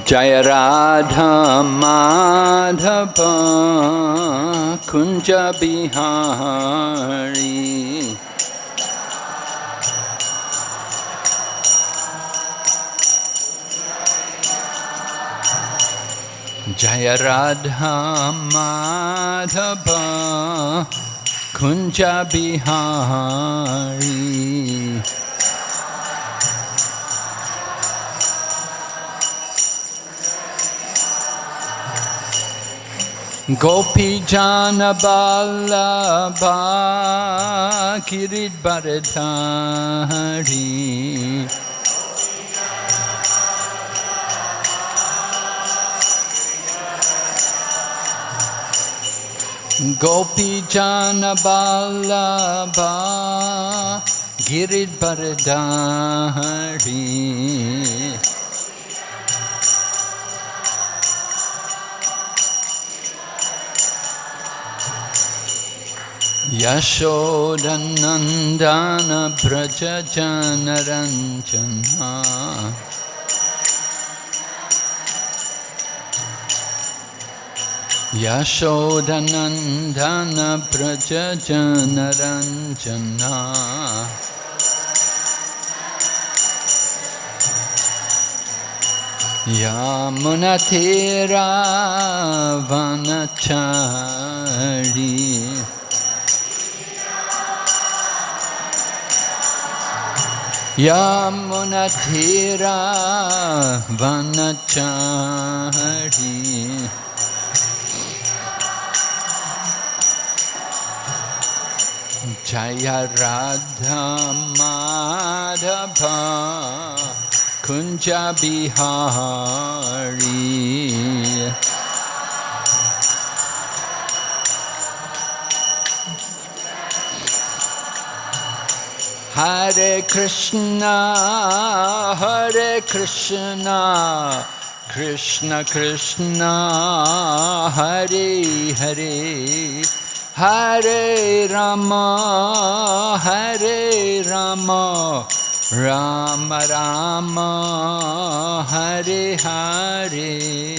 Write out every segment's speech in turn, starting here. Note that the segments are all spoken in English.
Jaya Radha Madhava Kunja Bihari Jaya Radha Madhava Kunja Bihari Gopi Jana Vallabha Giridharadhari Gopi Jana Vallabha Giridharadhari Yashodanandana Braja Janaranjana Yashodanandana Braja Janaranjana Yamunatira Vanachari Yamunatira Vanachari Jaya Radha Madhava Kunja Bihari Hare Krishna, Krishna Krishna, Hare Hare, Hare Rama, Rama Rama, Hare Hare.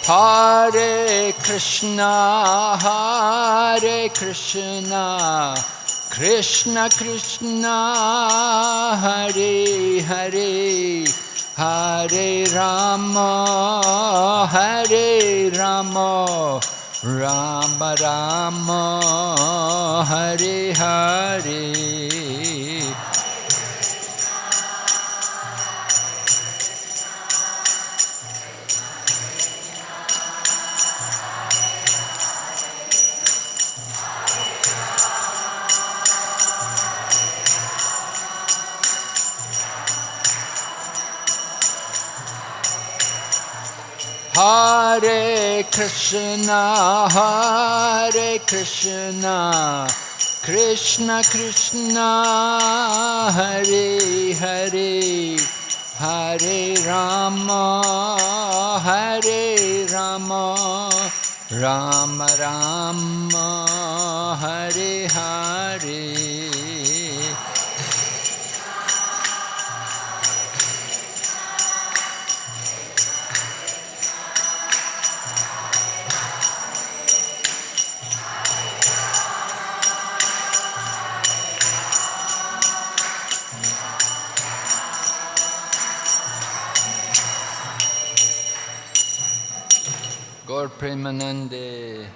Hare Krishna, Krishna Krishna, Hare Hare, Hare Rama, Rama Rama, Hare Hare. Hare Krishna, Krishna Krishna, Hare Hare, Hare Rama, Rama Rama, Hare Hare. Gaur Premanande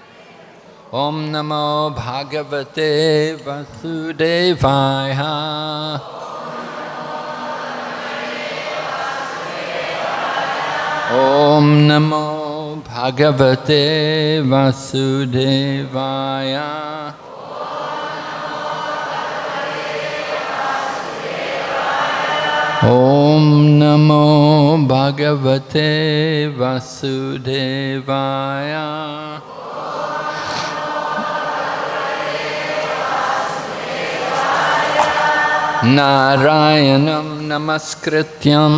Om Namo Bhagavate Vasudevaya Om Namo Bhagavate Vasudevaya Om Namo Bhagavate Vasudevaya. Narayanam Namaskrityam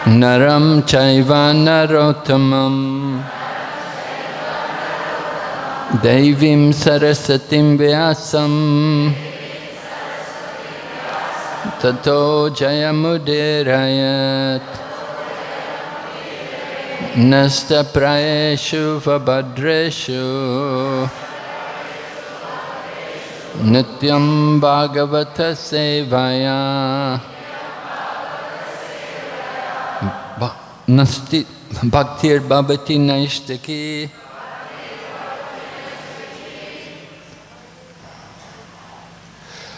Naram Chaiva Narottamam Devim Sarasatim Vyasam Tato Jayamudirayat Nasta Praeshu Vabhadreshu Nityam Bhagavata Sevaya Nasti Bhaktir Bhavati Naishtaki.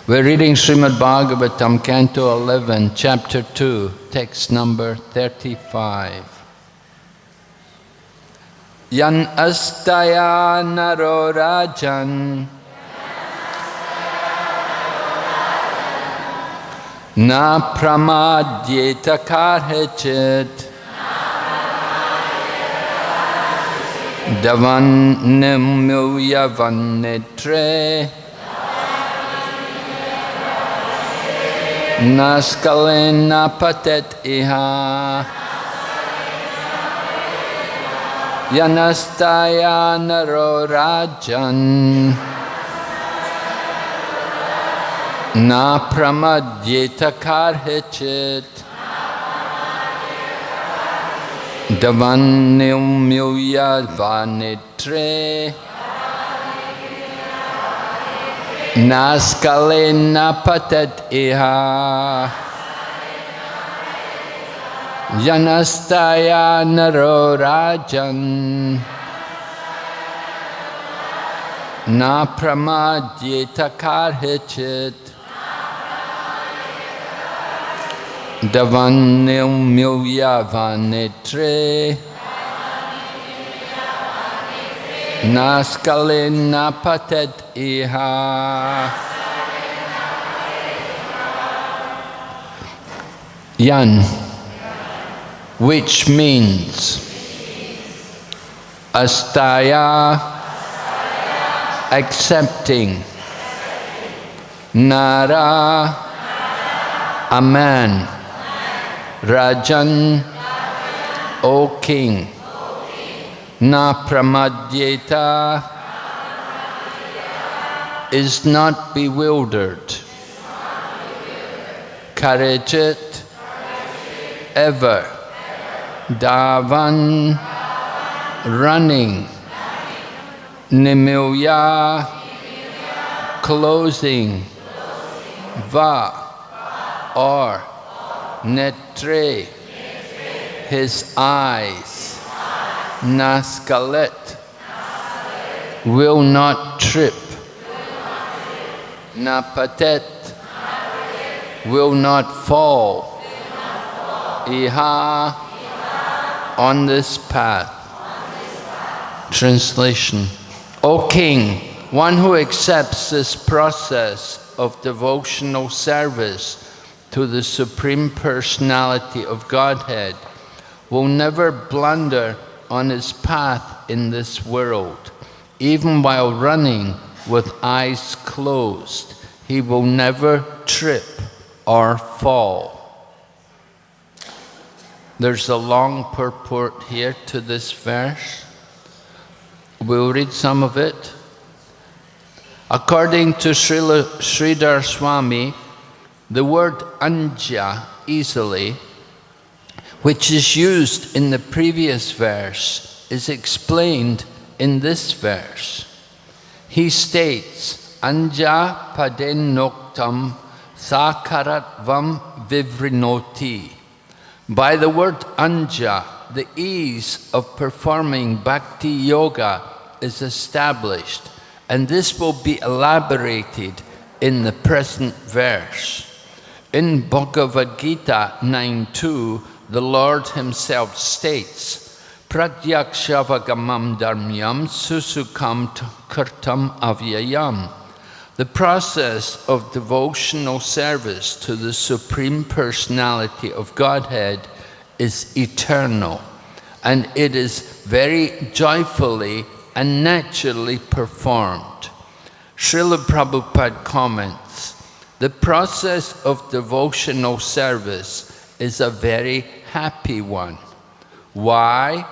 We're reading Srimad Bhagavatam, Canto 11, Chapter 2, text number 35. Yan astaya naro rajan na pramadyeta karhechit davan nimyavan netre naskalena patet iha yanastaya naro rajan na pramadyeta karhechit davanyumya vanitre naskalena patet iha yanastaya naro rajan na pramadyeta karhechit davanyumya vanitre naskalena patet iha. Yan, which means astaya, accepting, nara, a man, rajan, O king, na pramadyeta, is not bewildered, karechit, ever, davan, running, nimilya, closing, va, or, netre, his eyes, naskalet, will not trip, napatet, will not fall, iha, on this path. Translation. O king, one who accepts this process of devotional service to the Supreme Personality of Godhead will never blunder on his path in this world. Even while running with eyes closed, he will never trip or fall. There's a long purport here to this verse. We'll read some of it. According to Sridhar Swami, the word anja, easily, which is used in the previous verse, is explained in this verse. He states, anja paden noktam sakaratvam vivrinoti. By the word anja, the ease of performing bhakti yoga is established, and this will be elaborated in the present verse. In Bhagavad Gita 9.2, the Lord himself states, Pratyakshavagamam dharmyam susukam kirtam avyayam. The process of devotional service to the Supreme Personality of Godhead is eternal, and it is very joyfully and naturally performed. Srila Prabhupada comments, the process of devotional service is a very happy one. Why?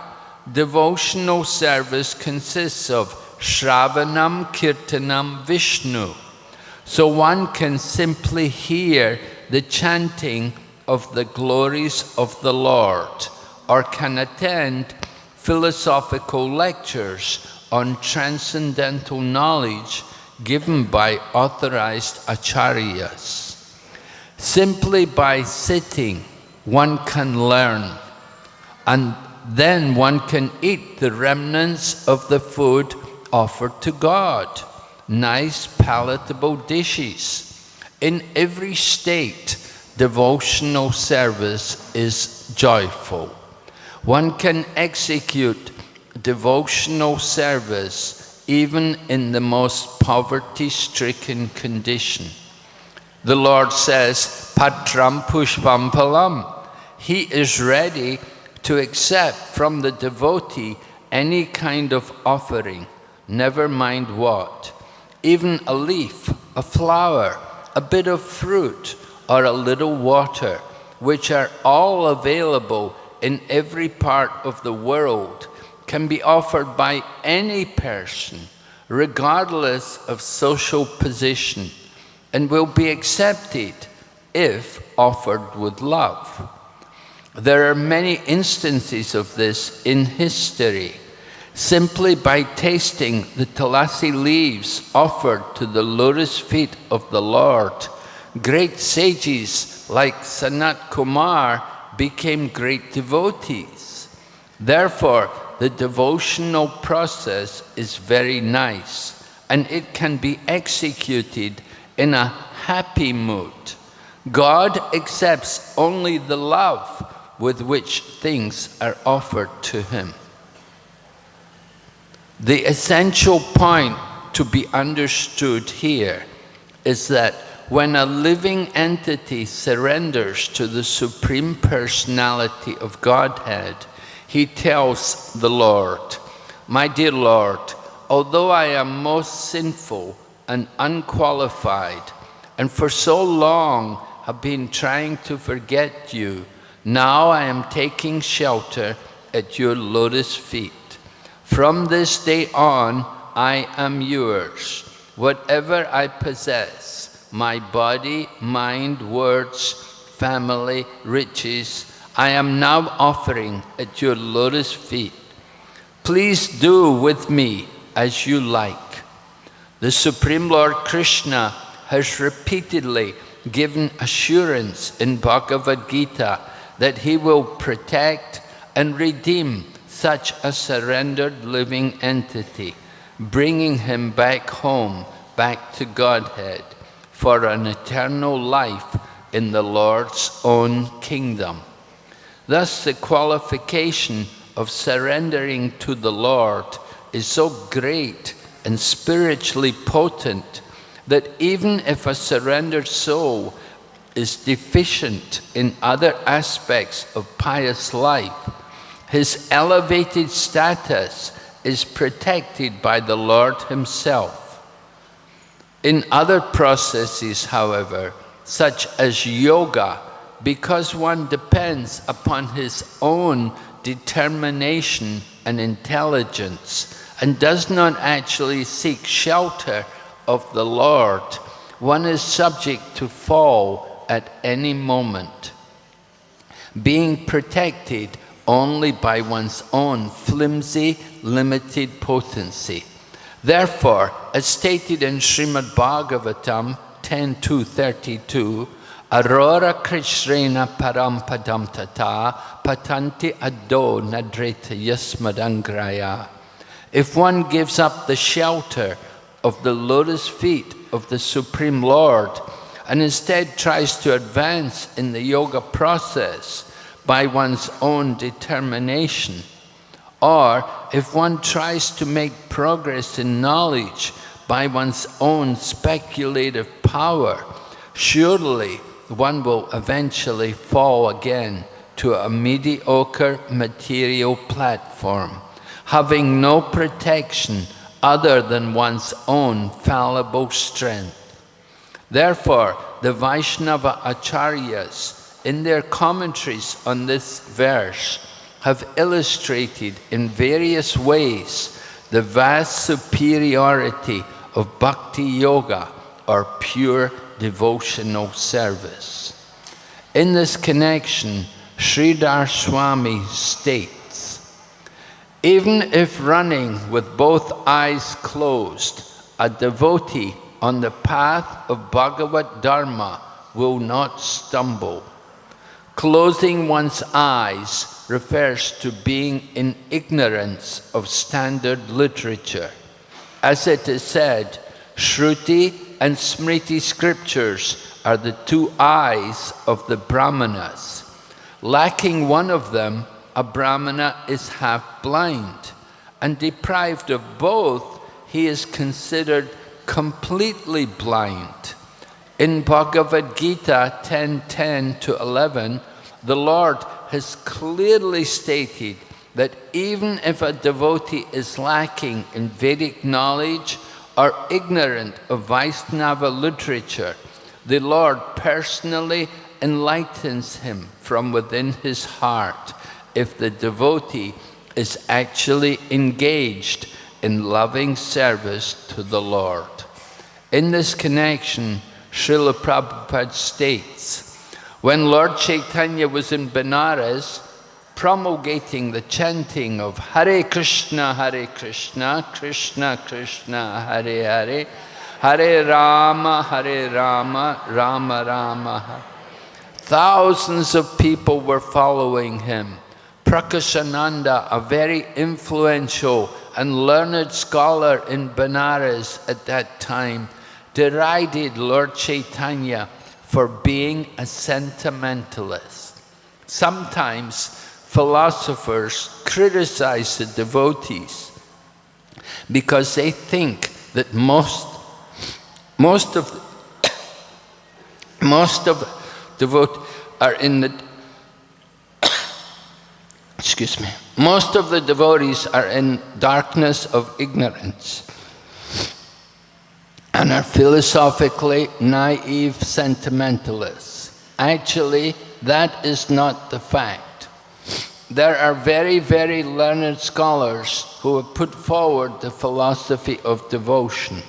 Devotional service consists of Shravanam Kirtanam Vishnu. So one can simply hear the chanting of the glories of the Lord, or can attend philosophical lectures on transcendental knowledge given by authorized acharyas. Simply by sitting, one can learn, and then one can eat the remnants of the food offered to God, nice palatable dishes. In every state, devotional service is joyful. One can execute devotional service even in the most poverty-stricken condition. The Lord says, Patram Pushpam Palam. He is ready to accept from the devotee any kind of offering, never mind what, even a leaf, a flower, a bit of fruit, or a little water, which are all available in every part of the world, can be offered by any person, regardless of social position, and will be accepted if offered with love. There are many instances of this in history. Simply by tasting the tulasi leaves offered to the lotus feet of the Lord, great sages like Sanat Kumar became great devotees. Therefore, the devotional process is very nice, and it can be executed in a happy mood. God accepts only the love with which things are offered to Him. The essential point to be understood here is that when a living entity surrenders to the Supreme Personality of Godhead, he tells the Lord, "My dear Lord, although I am most sinful and unqualified, and for so long have been trying to forget you, now I am taking shelter at your lotus feet. From this day on, I am yours. Whatever I possess, my body, mind, words, family, riches, I am now offering at your lotus feet. Please do with me as you like." The Supreme Lord Krishna has repeatedly given assurance in Bhagavad Gita that He will protect and redeem such a surrendered living entity, bringing him back home, back to Godhead, for an eternal life in the Lord's own kingdom. Thus, the qualification of surrendering to the Lord is so great and spiritually potent that even if a surrendered soul is deficient in other aspects of pious life, his elevated status is protected by the Lord Himself. In other processes, however, such as yoga, because one depends upon his own determination and intelligence and does not actually seek shelter of the Lord, one is subject to fall at any moment, being protected only by one's own flimsy, limited potency. Therefore, as stated in Srimad Bhagavatam 10.2.32, Aurora Krishrena Parampadam Tata Patanti Addo Nadreta Yasmadangraya. If one gives up the shelter of the lotus feet of the Supreme Lord and instead tries to advance in the yoga process by one's own determination, or if one tries to make progress in knowledge by one's own speculative power, surely one will eventually fall again to a mediocre material platform, having no protection other than one's own fallible strength. Therefore, the Vaishnava Acharyas, in their commentaries on this verse, have illustrated in various ways the vast superiority of bhakti yoga, or pure devotional service. In this connection, Sridhar Swami states, even if running with both eyes closed, a devotee on the path of Bhagavad Dharma will not stumble. Closing one's eyes refers to being in ignorance of standard literature. As it is said, Shruti and Smriti scriptures are the two eyes of the Brahmanas. Lacking one of them, a Brahmana is half blind, and deprived of both, he is considered completely blind. In Bhagavad Gita 10:10-11, the Lord has clearly stated that even if a devotee is lacking in Vedic knowledge or ignorant of Vaishnava literature, the Lord personally enlightens him from within his heart if the devotee is actually engaged in loving service to the Lord. In this connection, Srila Prabhupada states, when Lord Chaitanya was in Benares, promulgating the chanting of Hare Krishna, Krishna Krishna, Hare Hare, Hare Rama, Rama Rama. Thousands of people were following him. Prakashananda, a very influential and learned scholar in Benares at that time, derided Lord Chaitanya for being a sentimentalist. Sometimes philosophers criticize the devotees because they think that most of devotees are in the most of the devotees are in darkness of ignorance and are philosophically naive sentimentalists. Actually, that is not the fact. There are very, very learned scholars who have put forward the philosophy of devotion.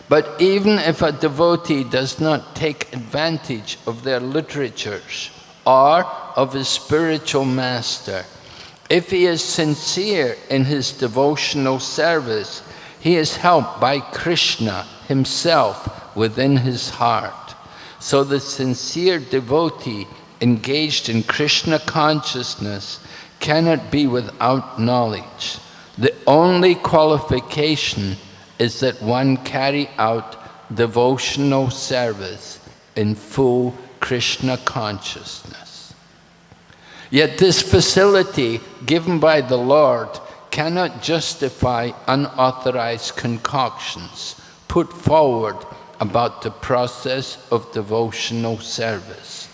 But even if a devotee does not take advantage of their literatures or of his spiritual master, if he is sincere in his devotional service, he is helped by Krishna himself within his heart. So the sincere devotee engaged in Krishna consciousness cannot be without knowledge. The only qualification is that one carry out devotional service in full Krishna consciousness. Yet this facility given by the Lord cannot justify unauthorized concoctions put forward about the process of devotional service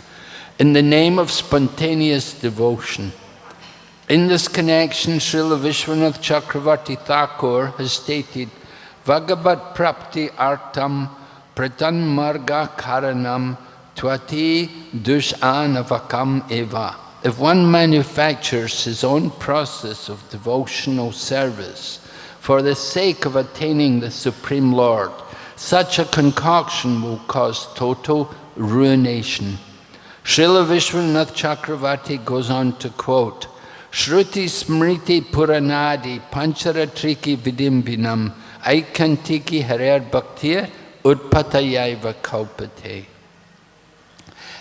in the name of spontaneous devotion. In this connection, Srila Vishwanath Chakravarti Thakur has stated, Bhagavat prapti artam pratan marga karanam tvati dushanavakam eva. If one manufactures his own process of devotional service for the sake of attaining the Supreme Lord, such a concoction will cause total ruination. Srila Vishwanath Chakravarti goes on to quote, Shruti Smriti Puranadi Pancharatriki Vidimbinam Aikantiki Harer Bhaktir Utpatayaiva Kaupate.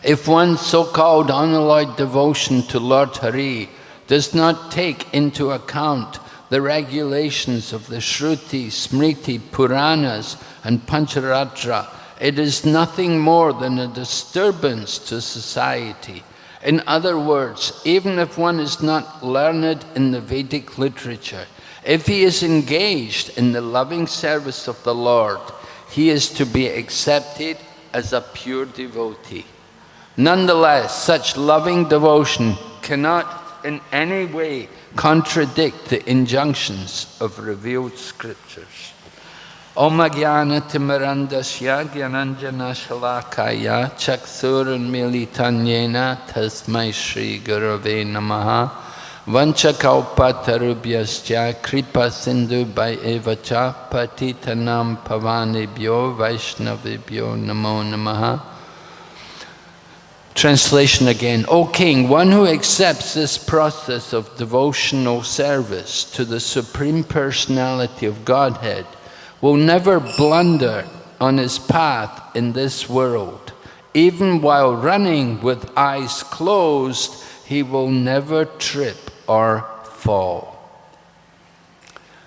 If one's so-called unalloyed devotion to Lord Hari does not take into account the regulations of the Shruti, Smriti, Puranas and Pancharatra, it is nothing more than a disturbance to society. In other words, even if one is not learned in the Vedic literature, If he is engaged in the loving service of the Lord, he is to be accepted as a pure devotee. Nonetheless, such loving devotion cannot in any way contradict the injunctions of revealed scriptures. Om Jnana Timirandasya Gyananjana Shalakaya Chaksurunmilitanyena Tasmai Shri Gurave Namaha Vanchakalpatarubhyascha Kripa Sindhu Bhaivacha Patitanam Pavanebhyo Vaishnavibhyo Namo Namaha. Translation again. O King, one who accepts this process of devotional service to the Supreme Personality of Godhead will never blunder on his path in this world. Even while running with eyes closed, he will never trip or fall.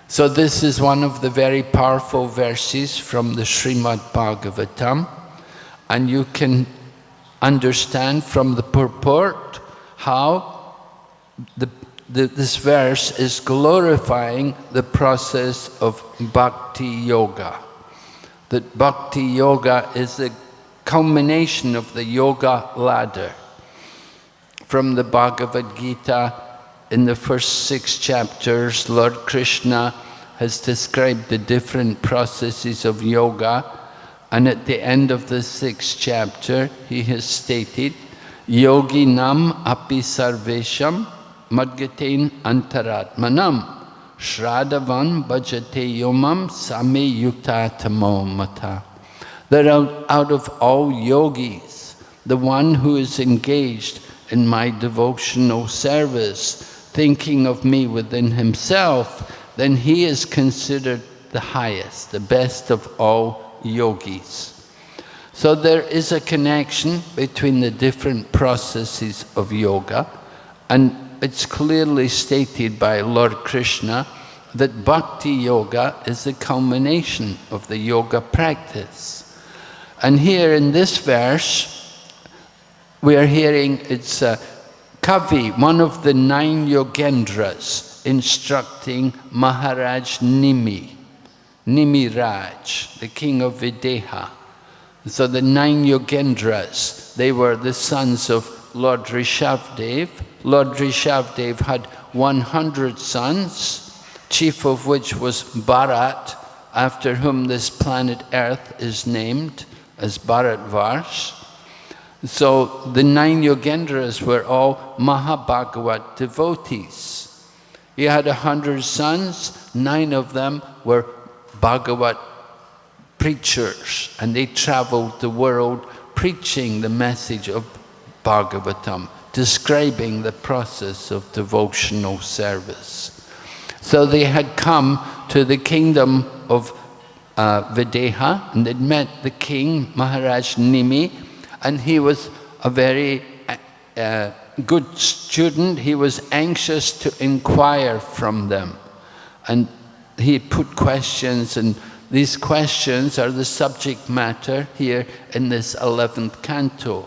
So this is one of the very powerful verses from the Srimad Bhagavatam, and you can understand from the purport how this verse is glorifying the process of bhakti yoga. That bhakti yoga is the culmination of the yoga ladder. From the Bhagavad Gita, in the first 6 chapters, Lord Krishna has described the different processes of yoga, and at the end of the 6th chapter, he has stated, Yogi nam api sarvesham madgaten antaratmanam Shradavan bhajate yomam same yukta tamo mata. That out of all yogis, the one who is engaged in my devotional service, thinking of me within himself, then he is considered the highest, the best of all yogis. So there is a connection between the different processes of yoga, and it's clearly stated by Lord Krishna that bhakti yoga is the culmination of the yoga practice. And here in this verse, we are hearing it's Kavi, one of the 9 Yogendras, instructing Maharaj Nimiraj, the king of Videha. So the 9 Yogendras, they were the sons of Lord Rishabdev. Lord Rishabdev had 100 sons, chief of which was Bharat, after whom this planet Earth is named as Bharatvarsh. So the 9 Yogendras were all Mahabhagavat devotees. He had 100 sons, 9 of them were Bhagavat preachers, and they traveled the world preaching the message of Bhagavatam, describing the process of devotional service. So they had come to the kingdom of Videha, and they'd met the king, Maharaj Nimi, and he was a very good student. He was anxious to inquire from them. And he put questions, and these questions are the subject matter here in this 11th canto.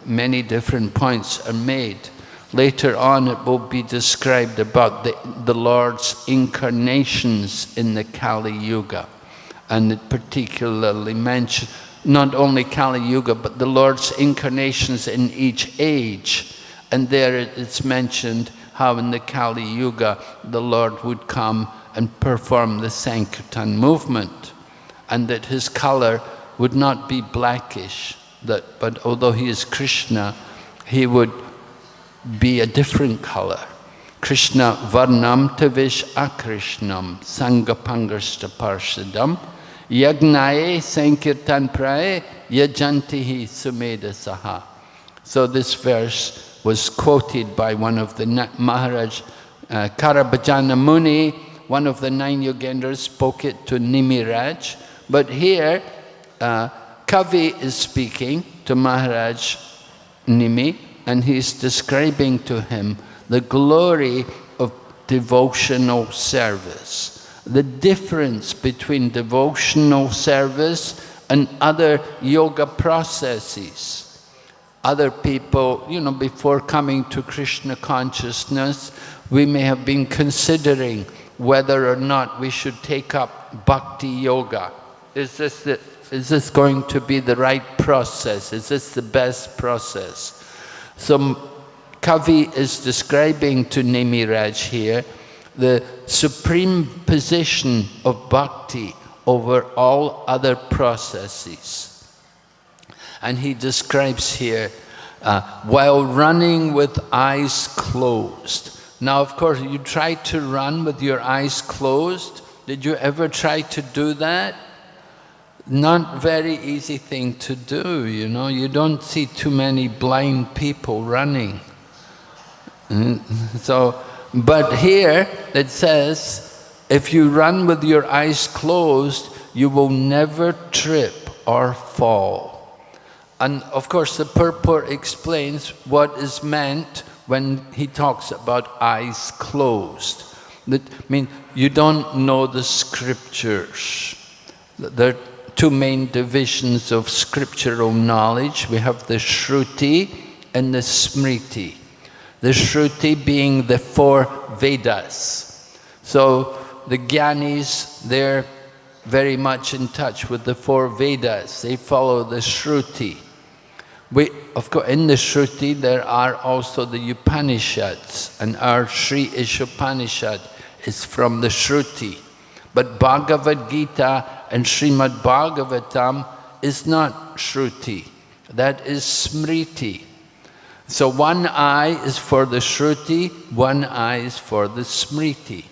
Many different points are made. Later on it will be described about the Lord's incarnations in the Kali Yuga. And it particularly mentions not only Kali Yuga, but the Lord's incarnations in each age. And there it's mentioned how in the Kali Yuga the Lord would come and perform the Sankirtan movement, and that his color would not be blackish, but although he is Krishna, he would be a different color. Krishna varnam tavish akrishnam sangapangarsta parshadam yagnaye sankirtan praye yajantihi sumeda saha. So this verse was quoted by one of the Maharaj Karabhajana Muni. One of the 9 Yogendras spoke it to Nimiraj. But here, Kavi is speaking to Maharaj Nimi, and he's describing to him the glory of devotional service, the difference between devotional service and other yoga processes. Other people, before coming to Krishna consciousness, we may have been considering whether or not we should take up bhakti yoga. Is this going to be the right process? Is this the best process? So Kavi is describing to Nemiraj here the supreme position of bhakti over all other processes. And he describes here, while running with eyes closed. Now, of course, you try to run with your eyes closed. Did you ever try to do that? Not very easy thing to do, you know. You don't see too many blind people running. But here it says, if you run with your eyes closed, you will never trip or fall. And of course the purport explains what is meant when he talks about eyes closed. That means you don't know the scriptures. There are two main divisions of scriptural knowledge. We have the Shruti and the Smriti. The Shruti being the 4 Vedas. So the Gyanis, they're very much in touch with the 4 Vedas. They follow the Shruti. Of course, in the Shruti there are also the Upanishads, and our Sri Ishopanishad is from the Shruti. But Bhagavad Gita and Srimad Bhagavatam is not Shruti. That is Smriti. So one eye is for the Shruti, one eye is for the Smriti.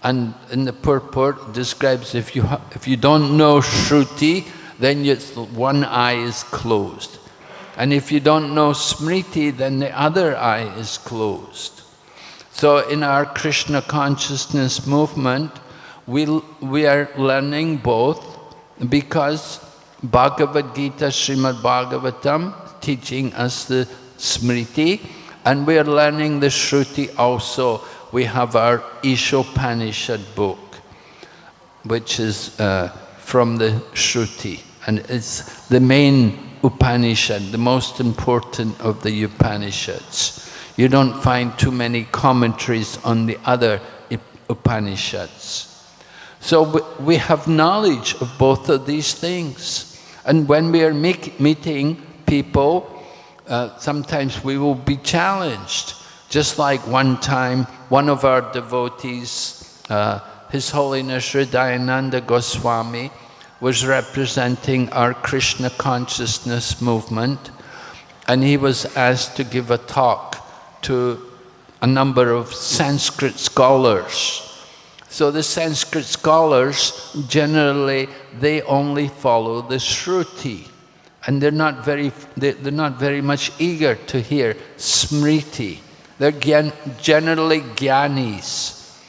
And in the purport describes if you don't know Shruti, then one eye is closed. And if you don't know Smriti, then the other eye is closed. So in our Krishna consciousness movement, we are learning both, because Bhagavad Gita, Srimad Bhagavatam, teaching us the Smriti, and we are learning the Shruti also. We have our Ishopanishad book, which is from the Shruti, and it's the main Upanishad, the most important of the Upanishads. You don't find too many commentaries on the other Upanishads. So we have knowledge of both of these things. And when we are meeting people, sometimes we will be challenged. Just like one time, one of our devotees, His Holiness Hridayananda Goswami, was representing our Krishna consciousness movement, and he was asked to give a talk to a number of Sanskrit scholars. So the Sanskrit scholars, generally, they only follow the Shruti, and they're not very much eager to hear Smriti. They're generally Gyanis,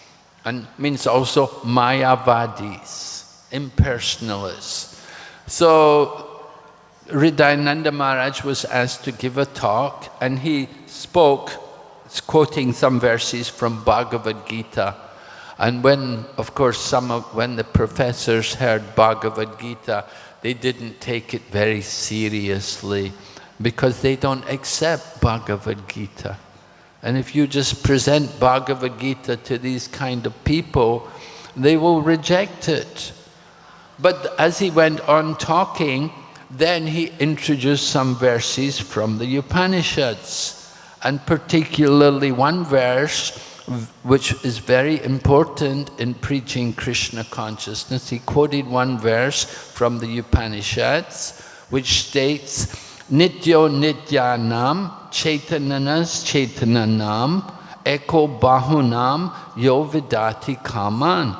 and means also Mayavadis, impersonalists. So Hridayananda Maharaj was asked to give a talk, and he spoke, quoting some verses from Bhagavad Gita. And when, of course, when the professors heard Bhagavad Gita, they didn't take it very seriously, because they don't accept Bhagavad Gita. And if you just present Bhagavad Gita to these kind of people, they will reject it. But as he went on talking, then he introduced some verses from the Upanishads, and particularly one verse which is very important in preaching Krishna consciousness. He quoted one verse from the Upanishads which states, Nityo Nityanam Chaitananas Chaitananam Eko Bahunam Yo Vidati Kaman.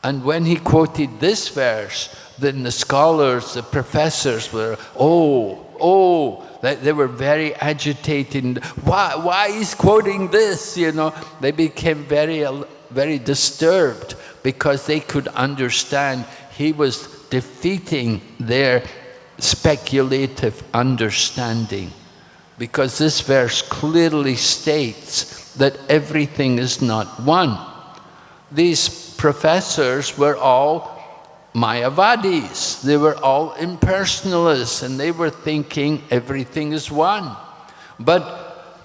And when he quoted this verse, then the scholars, the professors were, they were very agitated. Why he's quoting this, you know? They became very disturbed, because they could understand he was defeating their speculative understanding. Because this verse clearly states that everything is not one. These professors were all Mayavadis. They were all impersonalists, and they were thinking everything is one. But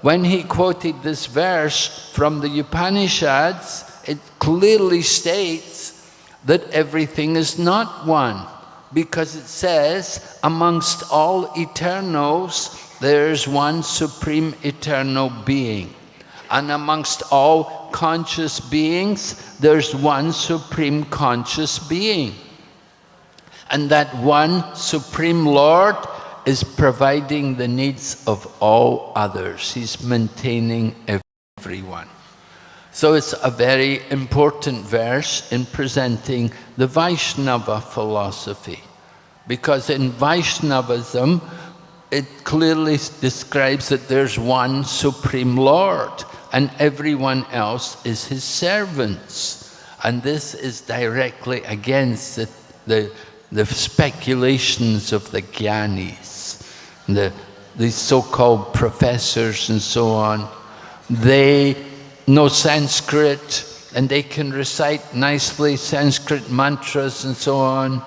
when he quoted this verse from the Upanishads, it clearly states that everything is not one, because it says, amongst all eternals, there is one supreme eternal being. And amongst all conscious beings, there's one supreme conscious being. And that one Supreme Lord is providing the needs of all others. He's maintaining everyone. So it's a very important verse in presenting the Vaishnava philosophy. Because in Vaishnavism, it clearly describes that there's one Supreme Lord and everyone else is his servants. And this is directly against the speculations of the Gyanis, these so-called professors and so on. They know Sanskrit and they can recite nicely Sanskrit mantras and so on,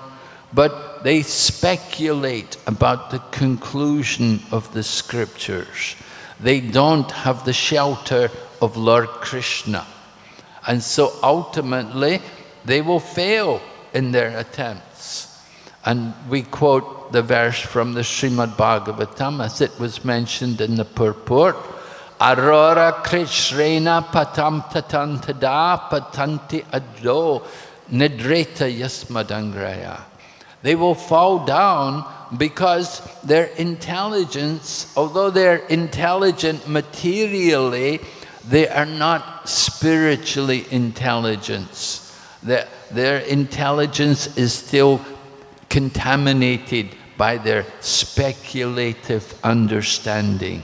but they speculate about the conclusion of the scriptures. They don't have the shelter of Lord Krishna. And so ultimately they will fail in their attempts. And we quote the verse from the Srimad Bhagavatam as it was mentioned in the purport. Arora krishrena patam tatantada patanti addo nidreta yasmadangraya. They will fall down because their intelligence, although they're intelligent materially, they are not spiritually intelligent. Their intelligence is still contaminated by their speculative understanding.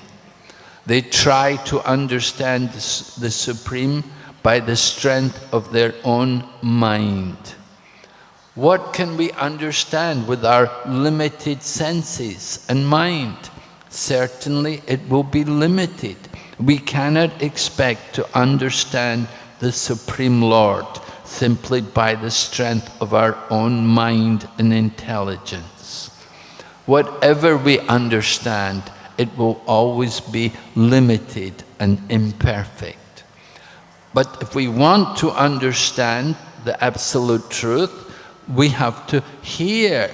They try to understand the Supreme by the strength of their own mind. What can we understand with our limited senses and mind? Certainly it will be limited. We cannot expect to understand the Supreme Lord simply by the strength of our own mind and intelligence. Whatever we understand, it will always be limited and imperfect. But if we want to understand the absolute truth, we have to hear,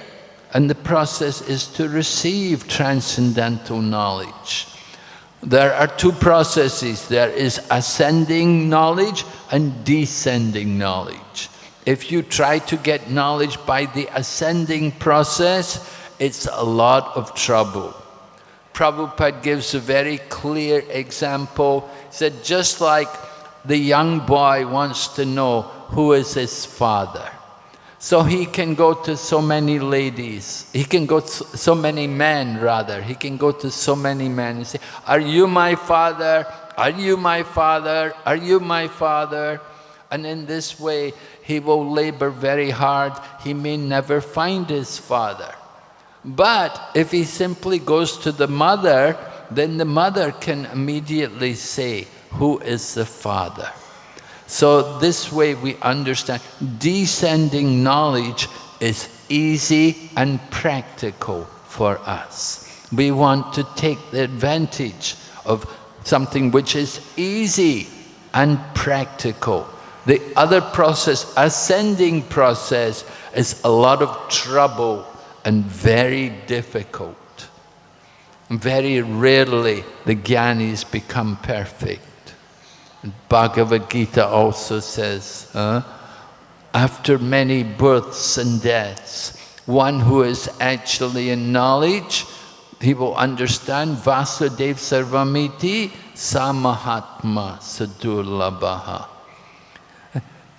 and the process is to receive transcendental knowledge. There are two processes. There is ascending knowledge and descending knowledge. If you try to get knowledge by the ascending process, it's a lot of trouble. Prabhupada gives a very clear example. He said, just like the young boy wants to know who is his father. So he can go to so many ladies, he can go to so many men rather, he can go to so many men and say, are you my father? Are you my father? Are you my father? And in this way, he will labor very hard. He may never find his father. But if he simply goes to the mother, then the mother can immediately say, who is the father? So this way we understand descending knowledge is easy and practical for us. We want to take the advantage of something which is easy and practical. The other process, ascending process, is a lot of trouble and very difficult. Very rarely the Jnanis become perfect. Bhagavad Gita also says, after many births and deaths, one who is actually in knowledge, he will understand Vasudeva Sarvamiti Samahatma Sadurlabhaha.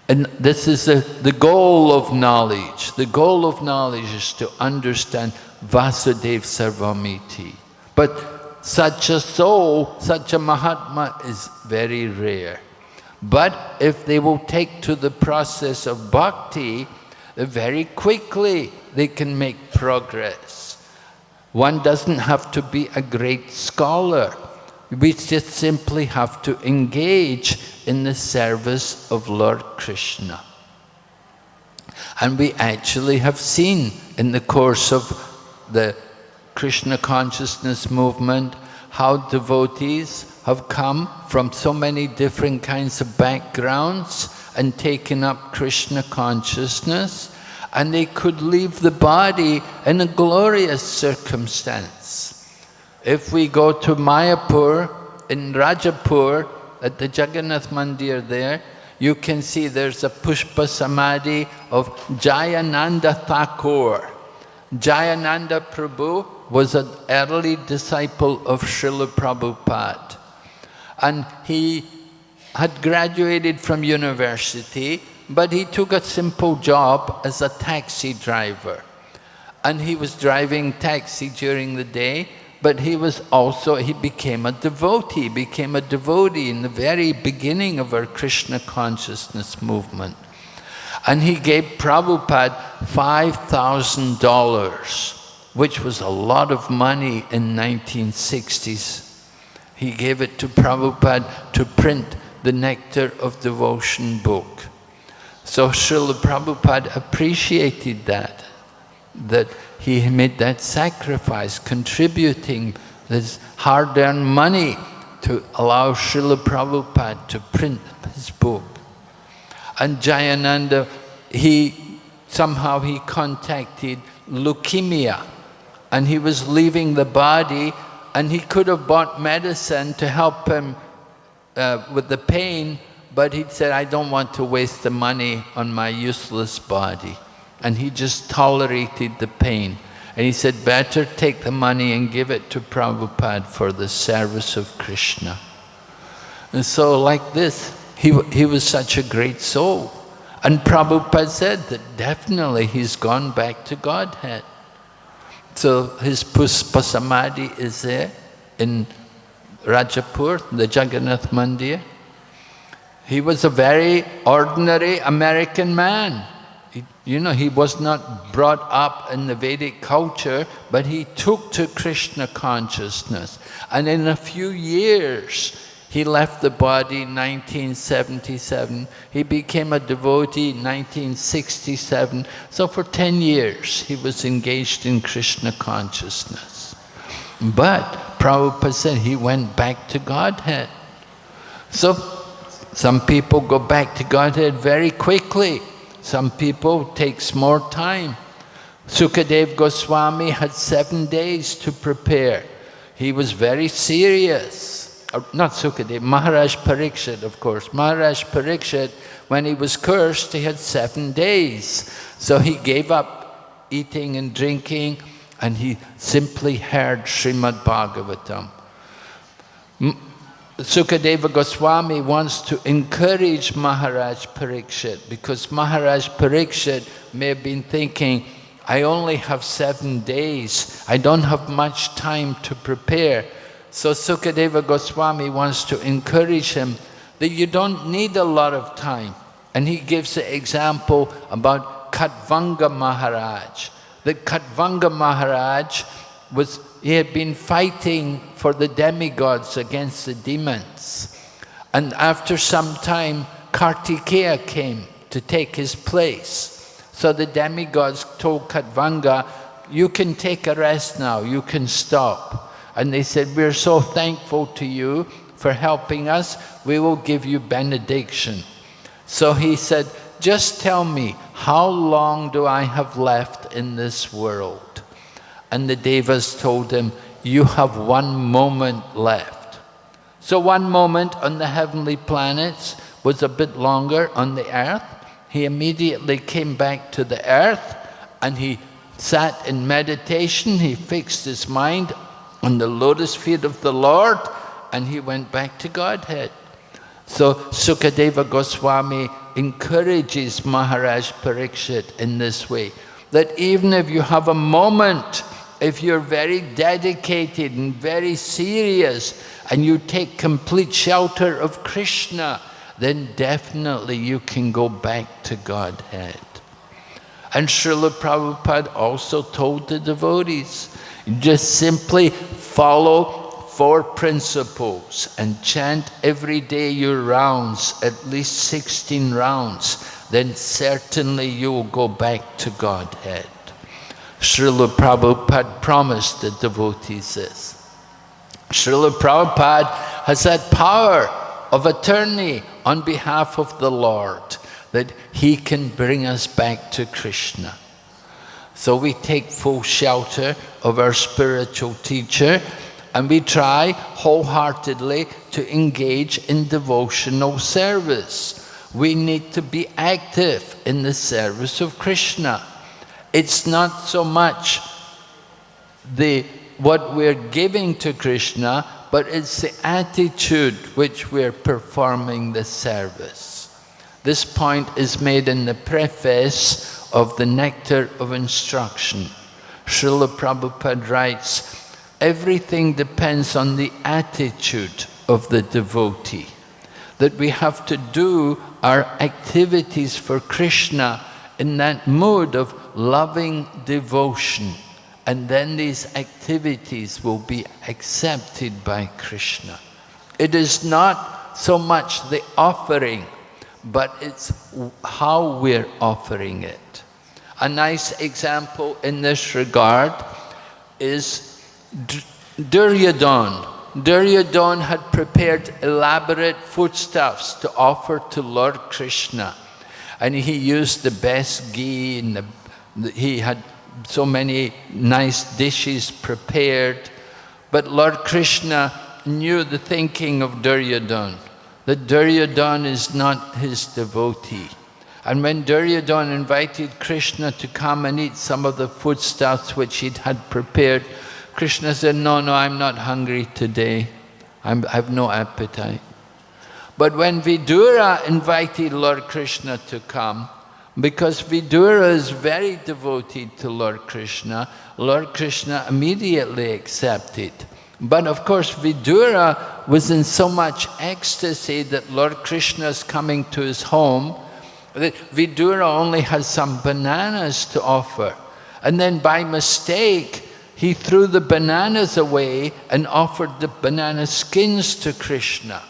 And this is the goal of knowledge. The goal of knowledge is to understand Vasudeva Sarvamiti. But such a soul, such a Mahatma is very rare. But if they will take to the process of bhakti, very quickly they can make progress. One doesn't have to be a great scholar. We just simply have to engage in the service of Lord Krishna. And we actually have seen in the course of the Krishna consciousness movement how devotees have come from so many different kinds of backgrounds and taken up Krishna consciousness, and they could leave the body in a glorious circumstance. If we go to Mayapur, in Rajapur, at the Jagannath Mandir there, you can see there's a Pushpa Samadhi of Jayananda Thakur. Jayananda Prabhu was an early disciple of Srila Prabhupada. And he had graduated from university, but he took a simple job as a taxi driver. And he was driving taxi during the day, but he became a devotee. He became a devotee in the very beginning of our Krishna consciousness movement. And he gave Prabhupada $5,000, which was a lot of money in 1960s. He gave it to Prabhupada to print the Nectar of Devotion book. So Srila Prabhupada appreciated that he made that sacrifice, contributing his hard-earned money to allow Srila Prabhupada to print his book. And Jayananda, somehow he contacted leukemia, and he was leaving the body, and he could have bought medicine to help him with the pain, but he said, I don't want to waste the money on my useless body. And he just tolerated the pain. And he said, better take the money and give it to Prabhupada for the service of Krishna. And so like this, he was such a great soul. And Prabhupada said that definitely he's gone back to Godhead. So his Pushpa Samadhi is there in Rajapur, the Jagannath Mandir. He was a very ordinary American man. He was not brought up in the Vedic culture, but he took to Krishna consciousness. And in a few years, he left the body in 1977. He became a devotee in 1967. So for 10 years, he was engaged in Krishna consciousness. But Prabhupada said he went back to Godhead. So some people go back to Godhead very quickly. Some people takes more time. Sukadeva Goswami had 7 days to prepare. He was very serious. Not Sukadeva, Maharaj Parikshit, of course. Maharaj Parikshit, when he was cursed, he had 7 days. So he gave up eating and drinking, and he simply heard Srimad Bhagavatam. Sukadeva Goswami wants to encourage Maharaj Parikshit, because Maharaj Parikshit may have been thinking, I only have 7 days, I don't have much time to prepare. So Sukadeva Goswami wants to encourage him that you don't need a lot of time. And he gives the example about Khatvanga Maharaj. That Khatvanga Maharaj he had been fighting for the demigods against the demons. And after some time, Kartikeya came to take his place. So the demigods told Khatvanga, you can take a rest now, you can stop. And they said, we're so thankful to you for helping us, we will give you benediction. So he said, just tell me, how long do I have left in this world? And the Devas told him, you have 1 moment left. So 1 moment on the heavenly planets was a bit longer on the earth. He immediately came back to the earth and he sat in meditation. He fixed his mind on the lotus feet of the Lord and he went back to Godhead. So Sukadeva Goswami encourages Maharaj Parikshit in this way, that even if you have a moment, if you're very dedicated and very serious and you take complete shelter of Krishna, then definitely you can go back to Godhead. And Srila Prabhupada also told the devotees, just simply follow 4 principles and chant every day your rounds, at least 16 rounds, then certainly you will go back to Godhead. Srila Prabhupada promised the devotees this. Srila Prabhupada has that power of attorney on behalf of the Lord, that he can bring us back to Krishna. So we take full shelter of our spiritual teacher, and we try wholeheartedly to engage in devotional service. We need to be active in the service of Krishna. It's not so much what we're giving to Krishna, but it's the attitude which we're performing the service. This point is made in the preface of the Nectar of Instruction. Srila Prabhupada writes, everything depends on the attitude of the devotee. That we have to do our activities for Krishna in that mood of loving devotion. And then these activities will be accepted by Krishna. It is not so much the offering, but it's how we're offering it. A nice example in this regard is Duryodhana. Duryodhana had prepared elaborate foodstuffs to offer to Lord Krishna. And he used the best ghee, and he had so many nice dishes prepared. But Lord Krishna knew the thinking of Duryodhana, that Duryodhana is not his devotee. And when Duryodhana invited Krishna to come and eat some of the foodstuffs which he had prepared, Krishna said, no, I'm not hungry today. I have no appetite. But when Vidura invited Lord Krishna to come, because Vidura is very devoted to Lord Krishna immediately accepted. But of course Vidura was in so much ecstasy that Lord Krishna is coming to his home, that Vidura only has some bananas to offer. And then by mistake, he threw the bananas away and offered the banana skins to Krishna.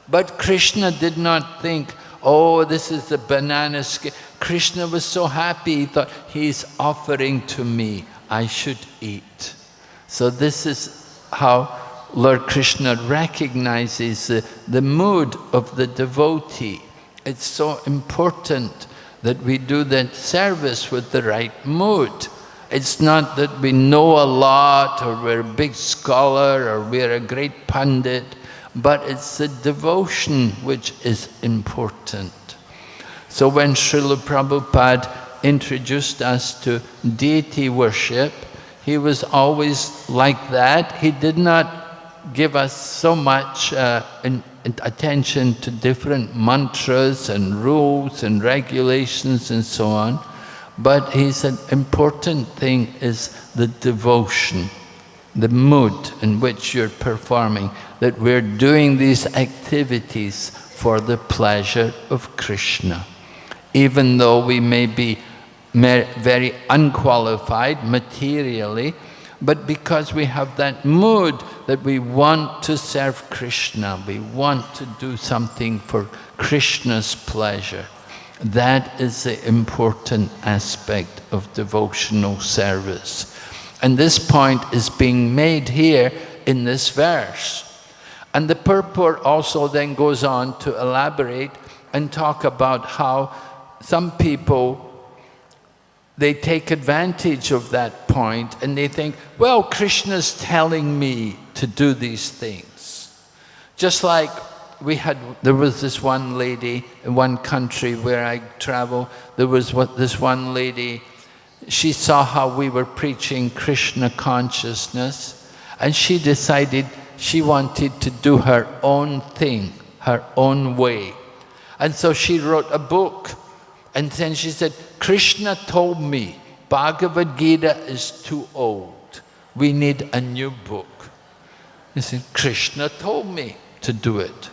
But Krishna did not think, oh, this is the banana skin. Krishna was so happy, he thought, he's offering to me, I should eat. So this is how Lord Krishna recognizes the mood of the devotee. It's so important that we do that service with the right mood. It's not that we know a lot, or we're a big scholar, or we're a great pundit, but it's the devotion which is important. So when Srila Prabhupada introduced us to deity worship, he was always like that. He did not give us so much attention to different mantras and rules and regulations and so on. But he said, important thing is the devotion, the mood in which you're performing, that we're doing these activities for the pleasure of Krishna. Even though we may be very unqualified materially, but because we have that mood that we want to serve Krishna, we want to do something for Krishna's pleasure. That is the important aspect of devotional service. And this point is being made here in this verse. And the purport also then goes on to elaborate and talk about how some people, they take advantage of that point and they think, well, Krishna's telling me to do these things. Just like there was this one lady in one country where I travel, there was this one lady, she saw how we were preaching Krishna consciousness, and she decided she wanted to do her own thing, her own way. And so she wrote a book, and then she said, Krishna told me Bhagavad Gita is too old. We need a new book. He said, Krishna told me to do it.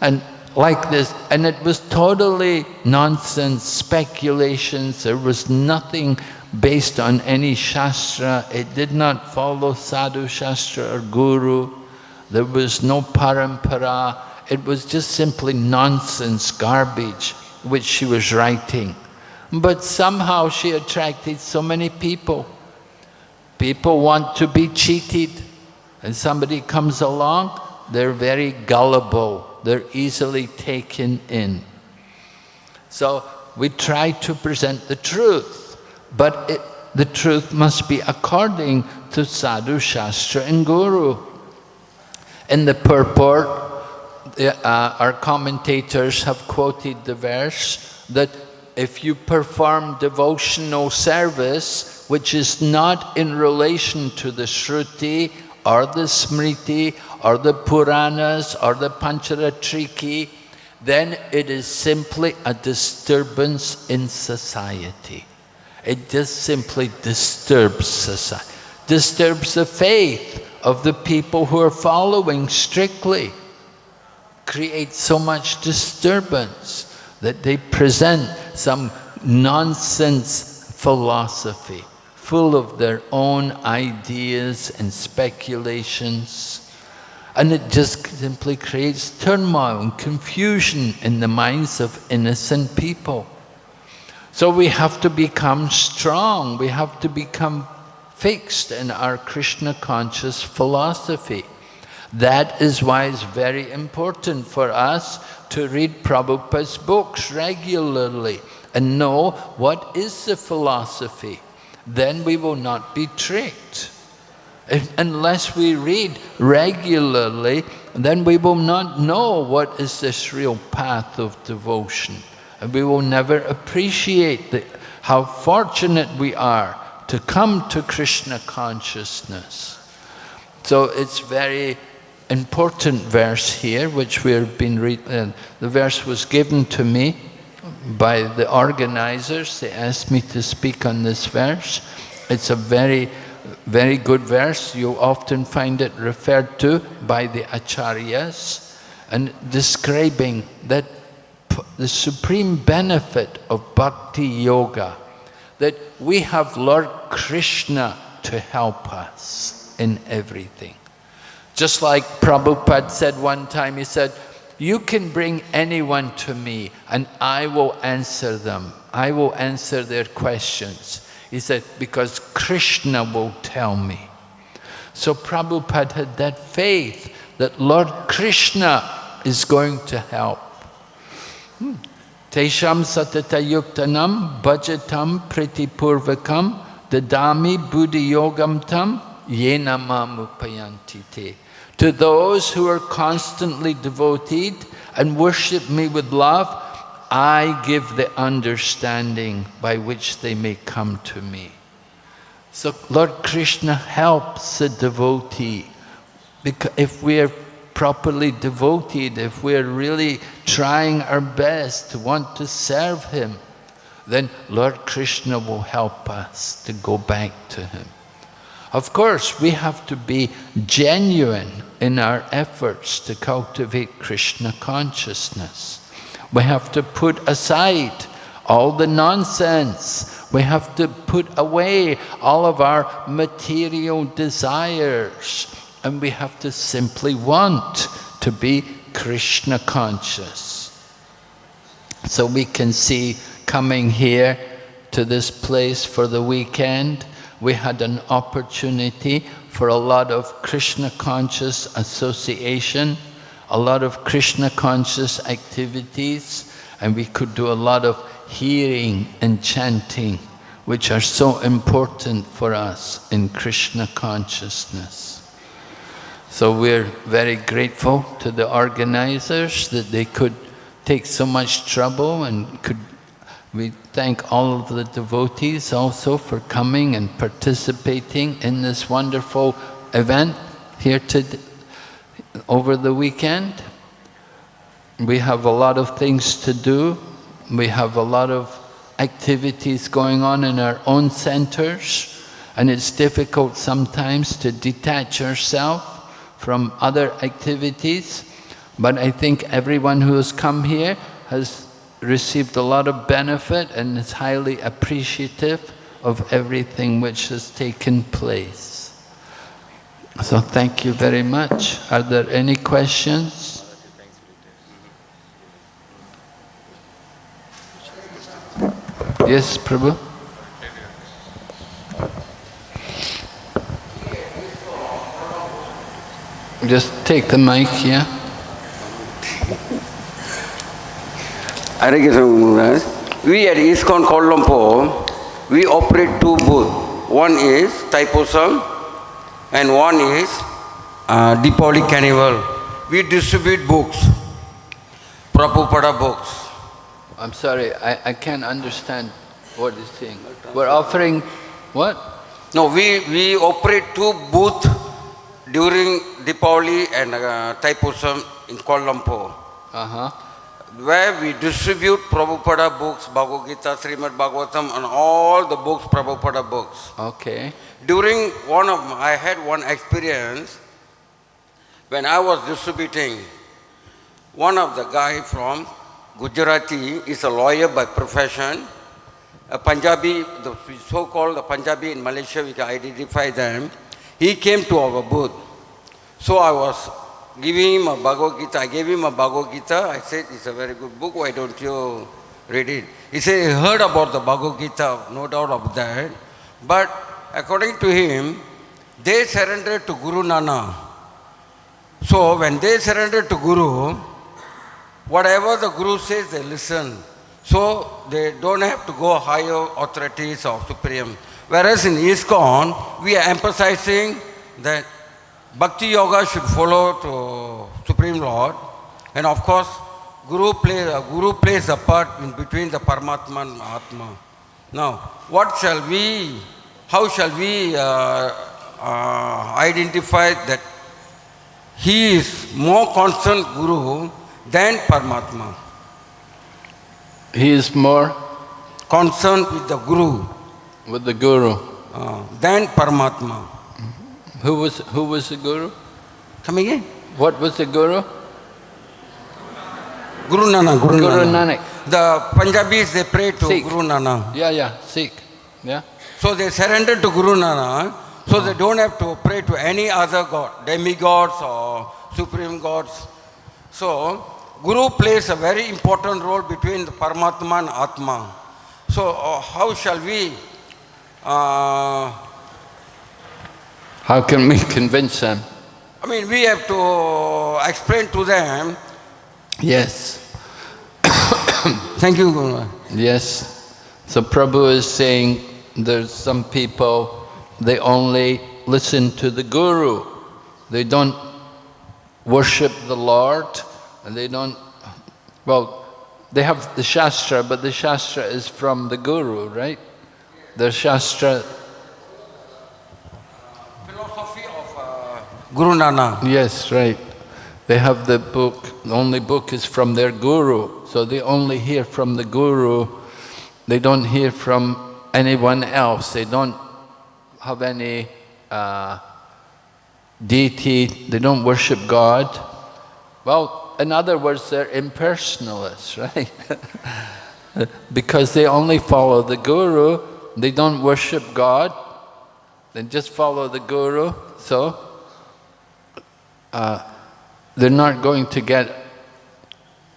And like this, and it was totally nonsense, speculations. There was nothing based on any shastra. It did not follow sadhu shastra or guru. There was no parampara. It was just simply nonsense, garbage, which she was writing. But somehow she attracted so many people. People want to be cheated, and somebody comes along, they're very gullible. they're easily taken in. So we try to present the truth, but the truth must be according to Sadhu, Shastra and Guru. In the purport, our commentators have quoted the verse that if you perform devotional service which is not in relation to the Shruti or the Smriti or the Puranas or the Pancharatriki, then it is simply a disturbance in society. It just simply disturbs society, disturbs the faith of the people who are following strictly, creates so much disturbance that they present some nonsense philosophy, full of their own ideas and speculations. And it just simply creates turmoil and confusion in the minds of innocent people. So we have to become strong, we have to become fixed in our Krishna conscious philosophy. That is why it's very important for us to read Prabhupada's books regularly and know what is the philosophy. Then we will not be tricked. Unless we read regularly, then we will not know what is this real path of devotion. And we will never appreciate how fortunate we are to come to Krishna consciousness. So it's very important verse here, which we have been reading. The verse was given to me by the organizers. They asked me to speak on this verse. It's a very good verse. You often find it referred to by the acharyas and describing that the supreme benefit of bhakti yoga, that we have Lord Krishna to help us in everything. Just like Prabhupada said one time, he said, you can bring anyone to me and I will answer them. I will answer their questions. He said, because Krishna will tell me. So Prabhupada had that faith that Lord Krishna is going to help. Tesham satata yuktanam bhajatam pritipurvakam dadami buddhi yogam tam yena mamupayanti te. To those who are constantly devoted and worship me with love, I give the understanding by which they may come to me. So Lord Krishna helps the devotee. Because if we are properly devoted, if we are really trying our best to want to serve Him, then Lord Krishna will help us to go back to Him. Of course, we have to be genuine in our efforts to cultivate Krishna consciousness. We have to put aside all the nonsense. We have to put away all of our material desires. And we have to simply want to be Krishna conscious. So we can see, coming here to this place for the weekend, we had an opportunity for a lot of Krishna conscious association, a lot of Krishna conscious activities, and we could do a lot of hearing and chanting, which are so important for us in Krishna consciousness. So we're very grateful to the organizers that they could take so much trouble, and we thank all of the devotees also for coming and participating in this wonderful event here over the weekend. We have a lot of things to do. We have a lot of activities going on in our own centers, and it's difficult sometimes to detach ourselves from other activities. But I think everyone who has come here has received a lot of benefit and is highly appreciative of everything which has taken place. So thank you very much. Are there any questions? Yes, Prabhu? Just take the mic, yeah? We at ISKCON Kuala Lumpur, we operate two booths. One is Thaipusam and one is Deepavali Carnival. We distribute books, Prabhupada books. I'm sorry, I can't understand what he's saying. We're offering what? No, we operate two booths during Deepavali and Thaipusam in Kuala Lumpur. Where we distribute Prabhupada books, Bhagavad Gita, Srimad Bhagavatam, and all the books, Prabhupada books. Okay. During I had one experience when I was distributing. One of the guy from Gujarati is a lawyer by profession, a Punjabi, the so-called the Punjabi in Malaysia, we can identify them. He came to our booth. So I was giving him a Bhagavad Gita. I gave him a Bhagavad Gita. I said, it's a very good book. Why don't you read it? He said, he heard about the Bhagavad Gita, no doubt of that. But according to him, they surrendered to Guru Nana. So when they surrendered to Guru, whatever the Guru says, they listen. So they don't have to go higher authorities or supreme. Whereas in ISKCON, we are emphasizing that Bhakti Yoga should follow to Supreme Lord. And of course, Guru plays a part in between the Paramatma and Atma. Now, how shall we identify that he is more constant Guru than Paramatma? He is more concerned with the Guru. With the Guru. Than Paramatma. Who was the Guru? Come again? What was the Guru? Guru Nana. Guru Nanak. The Punjabis, they pray to Sikh. Guru Nana. Yeah, Sikh. Yeah. So they surrender to Guru Nana, so they don't have to pray to any other god, demigods or supreme gods. So Guru plays a very important role between the Paramatma and Atma. So how shall we how can we convince them? I mean, we have to explain to them. Yes. Thank you, Guru. Yes. So Prabhu is saying there's some people, they only listen to the Guru. They don't worship the Lord, and they don't, well, they have the Shastra, but the Shastra is from the Guru, right? The Shastra. Philosophy of Guru Nana. Yes, right. They have the book, the only book is from their Guru, so they only hear from the Guru. They don't hear from anyone else. They don't have any deity. They don't worship God. Well, in other words, they're impersonalists, right? Because they only follow the Guru. They don't worship God. They just follow the Guru. So they're not going to get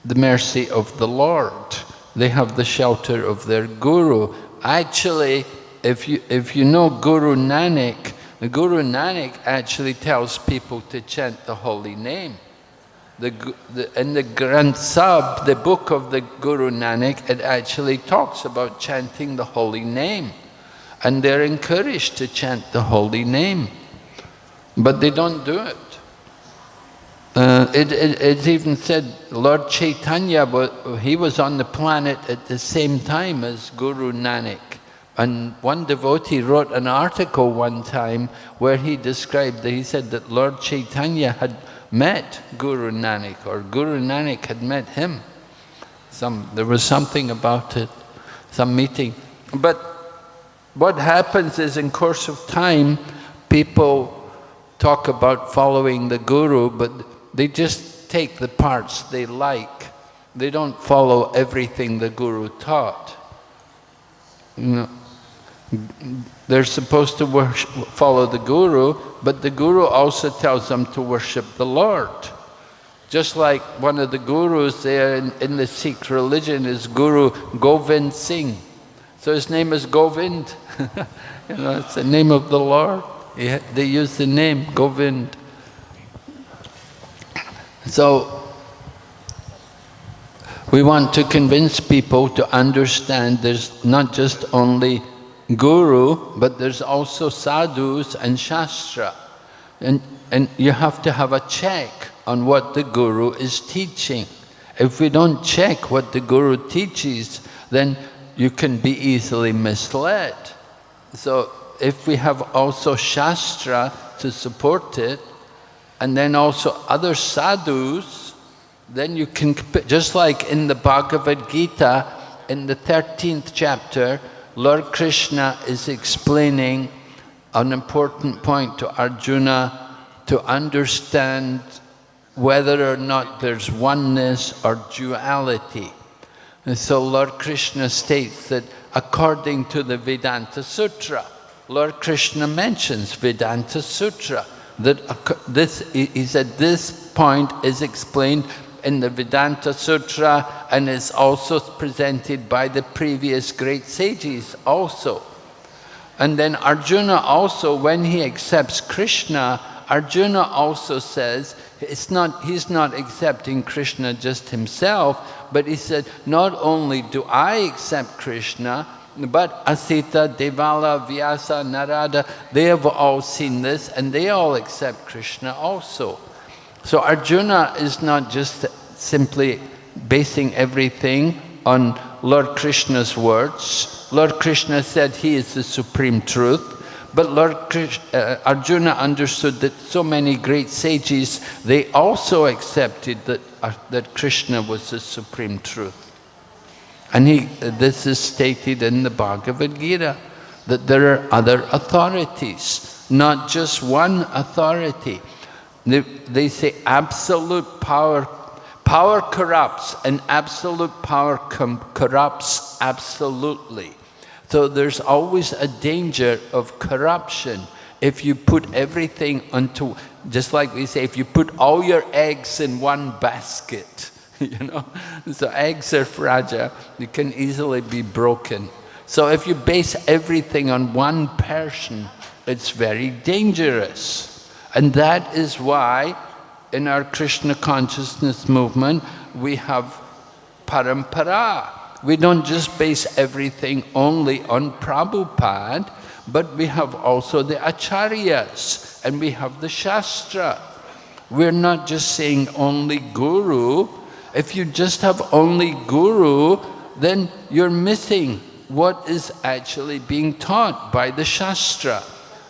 the mercy of the Lord. They have the shelter of their Guru. Actually, if you know Guru Nanak, the Guru Nanak actually tells people to chant the holy name. In the Granth Sahib, the book of the Guru Nanak, it actually talks about chanting the holy name. And they're encouraged to chant the holy name. But they don't do it. It's even said Lord Chaitanya, he was on the planet at the same time as Guru Nanak. And one devotee wrote an article one time where he described that he said that Lord Chaitanya had met Guru Nanak, or Guru Nanak had met him. There was something about it, some meeting. But what happens is, in course of time, people talk about following the Guru, but they just take the parts they like. They don't follow everything the Guru taught. You know, they're supposed to follow the Guru, but the Guru also tells them to worship the Lord. Just like one of the Gurus there in the Sikh religion is Guru Govind Singh. So his name is Govind. You know, it's the name of the Lord. They use the name Govind. We want to convince people to understand there's not just only Guru, but there's also sadhus and Shastra. And you have to have a check on what the Guru is teaching. If we don't check what the Guru teaches, then you can be easily misled. So if we have also Shastra to support it, and then also other sadhus, then you can, just like in the Bhagavad Gita, in the 13th chapter, Lord Krishna is explaining an important point to Arjuna to understand whether or not there's oneness or duality. And so Lord Krishna states that according to the Vedanta Sutra, Lord Krishna mentions Vedanta Sutra, that he said this point is explained in the Vedanta Sutra and is also presented by the previous great sages also. And then Arjuna also, when he accepts Krishna, Arjuna also says, he's not accepting Krishna just himself, but he said, not only do I accept Krishna, but Asita, Devala, Vyasa, Narada, they have all seen this and they all accept Krishna also. So Arjuna is not just simply basing everything on Lord Krishna's words. Lord Krishna said he is the supreme truth, but Arjuna understood that so many great sages, they also accepted that Krishna was the supreme truth. And this is stated in the Bhagavad Gita, that there are other authorities, not just one authority. They say absolute power corrupts, and absolute power corrupts absolutely. So there's always a danger of corruption if you put everything onto, just like we say, if you put all your eggs in one basket, you know. So eggs are fragile, you can easily be broken. So if you base everything on one person, it's very dangerous. And that is why in our Krishna consciousness movement, we have parampara. We don't just base everything only on Prabhupada, but we have also the acharyas, and we have the Shastra. We're not just saying only Guru. If you just have only Guru, then you're missing what is actually being taught by the Shastra.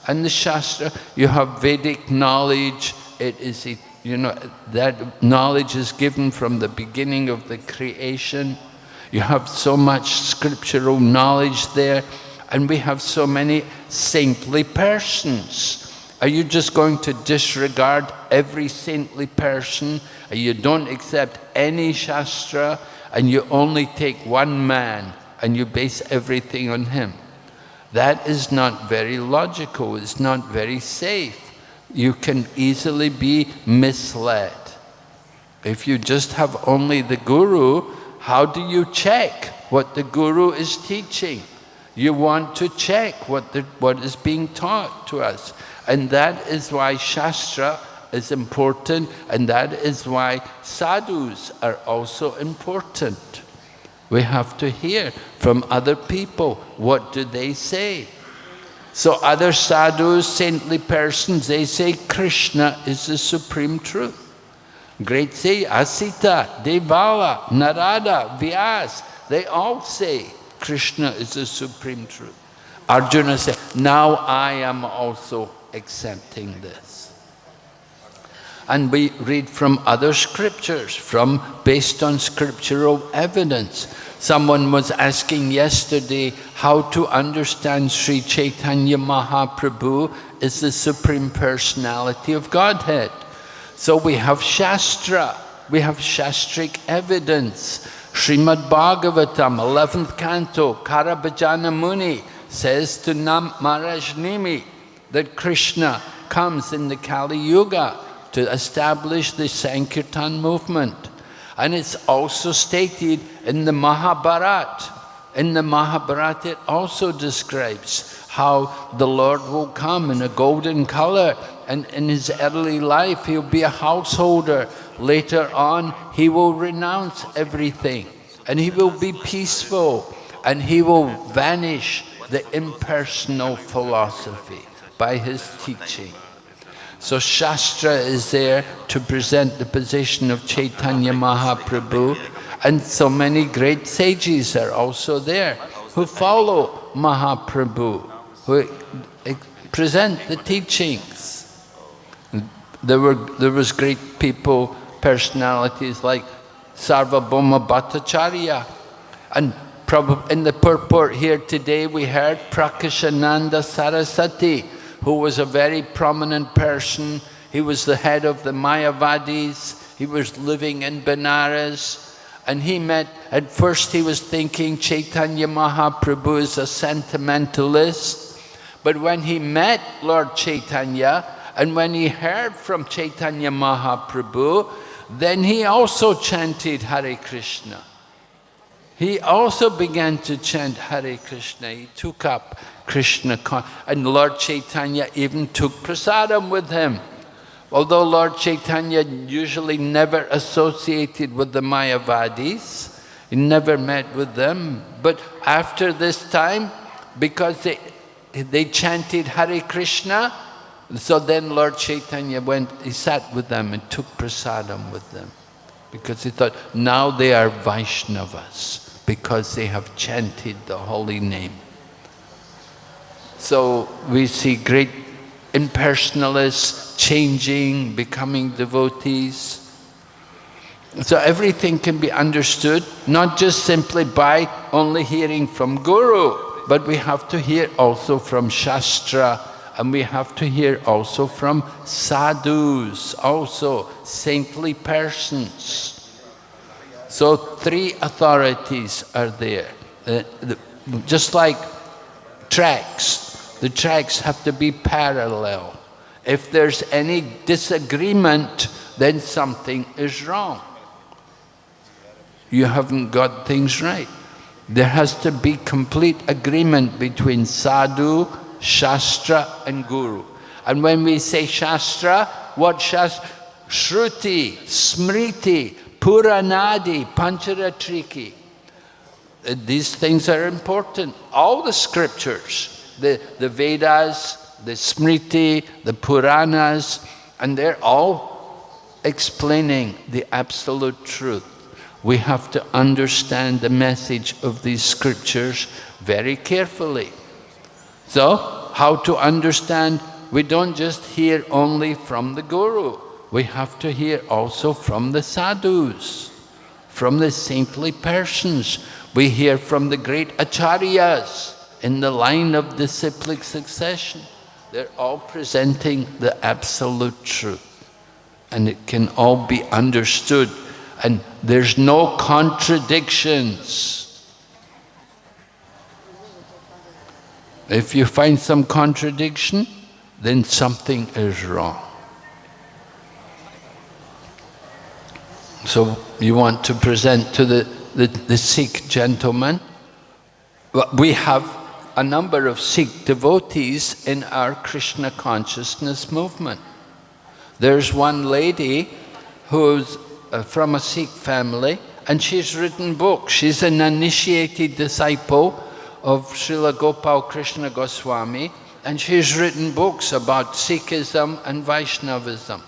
And the Shastra, you have Vedic knowledge, it is, you know, that knowledge is given from the beginning of the creation. You have so much scriptural knowledge there, and we have so many saintly persons. Are you just going to disregard every saintly person, and you don't accept any Shastra, and you only take one man, and you base everything on him? That is not very logical, it's not very safe. You can easily be misled. If you just have only the Guru, how do you check what the Guru is teaching? You want to check what is being taught to us. And that is why Shastra is important, and that is why sadhus are also important. We have to hear from other people, what do they say? So other sadhus, saintly persons, they say Krishna is the supreme truth. Great say Asita, Devala, Narada, Vyas, they all say Krishna is the supreme truth. Arjuna said, now I am also accepting this. And we read from other scriptures, based on scriptural evidence. Someone was asking yesterday how to understand Sri Chaitanya Mahaprabhu is the Supreme Personality of Godhead. So we have Shastra, we have Shastric evidence. Srimad Bhagavatam, 11th canto, Karabhajana Muni says to Maharaj Nimi that Krishna comes in the Kali Yuga to establish the Sankirtan movement. And it's also stated in the Mahabharata. In the Mahabharata it also describes how the Lord will come in a golden color, and in his early life he'll be a householder. Later on he will renounce everything. and he will be peaceful, and he will vanish the impersonal philosophy by his teaching. So Shastra is there to present the position of Chaitanya Mahaprabhu, and so many great sages are also there who follow Mahaprabhu, who present the teachings. There was great people, personalities like Sarvabhauma Bhattacharya, and probably in the purport here today we heard Prakashananda Saraswati, who was a very prominent person. He was the head of the Mayavadis. He was living in Benares, and he met, at first he was thinking Chaitanya Mahaprabhu is a sentimentalist, but when he met Lord Chaitanya, and when he heard from Chaitanya Mahaprabhu, then he also chanted Hare Krishna. He also began to chant Hare Krishna. He took up Krishna, and Lord Chaitanya even took prasadam with him. Although Lord Chaitanya usually never associated with the Mayavadis, he never met with them, but after this time, because they chanted Hare Krishna, so then Lord Chaitanya went, he sat with them and took prasadam with them, because he thought, now they are Vaishnavas, because they have chanted the holy name. So we see great impersonalists changing, becoming devotees. So everything can be understood, not just simply by only hearing from Guru, but we have to hear also from Shastra, and we have to hear also from sadhus, also saintly persons. So three authorities are there. Just like tracks, the tracks have to be parallel. If there's any disagreement, then something is wrong. You haven't got things right. There has to be complete agreement between sadhu, Shastra and Guru. And when we say Shastra, what Shastra? Shruti, Smriti, Puranadi, Pancharatriki. These things are important. All the scriptures, the Vedas, the Smriti, the Puranas, and they're all explaining the absolute truth. We have to understand the message of these scriptures very carefully. So, how to understand? We don't just hear only from the Guru. We have to hear also from the sadhus, from the saintly persons. We hear from the great acharyas in the line of disciplic succession. They're all presenting the absolute truth. And it can all be understood. And there's no contradictions. If you find some contradiction, then something is wrong. So you want to present to the Sikh gentleman. We have a number of Sikh devotees in our Krishna consciousness movement. There's one lady who's from a Sikh family, and she's written books. She's an initiated disciple of Srila Gopal Krishna Goswami, and she's written books about Sikhism and Vaishnavism.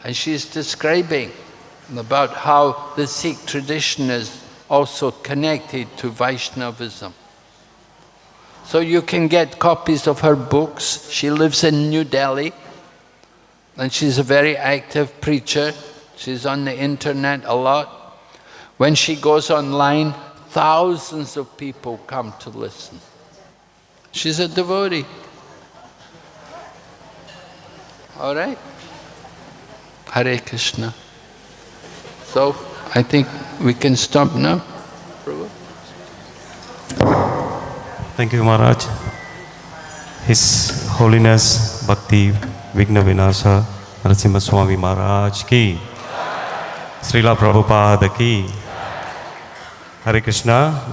And she's describing about how the Sikh tradition is also connected to Vaishnavism. So you can get copies of her books. She lives in New Delhi, and she's a very active preacher. She's on the internet a lot. When she goes online, thousands of people come to listen. She's a devotee. All right? Hare Krishna. So, I think we can stop now. Thank you, Maharaj. His Holiness Bhakti Vigna Vinasa Narasimha Swami Maharaj ki, Srila Prabhupada ki. Hare Krishna.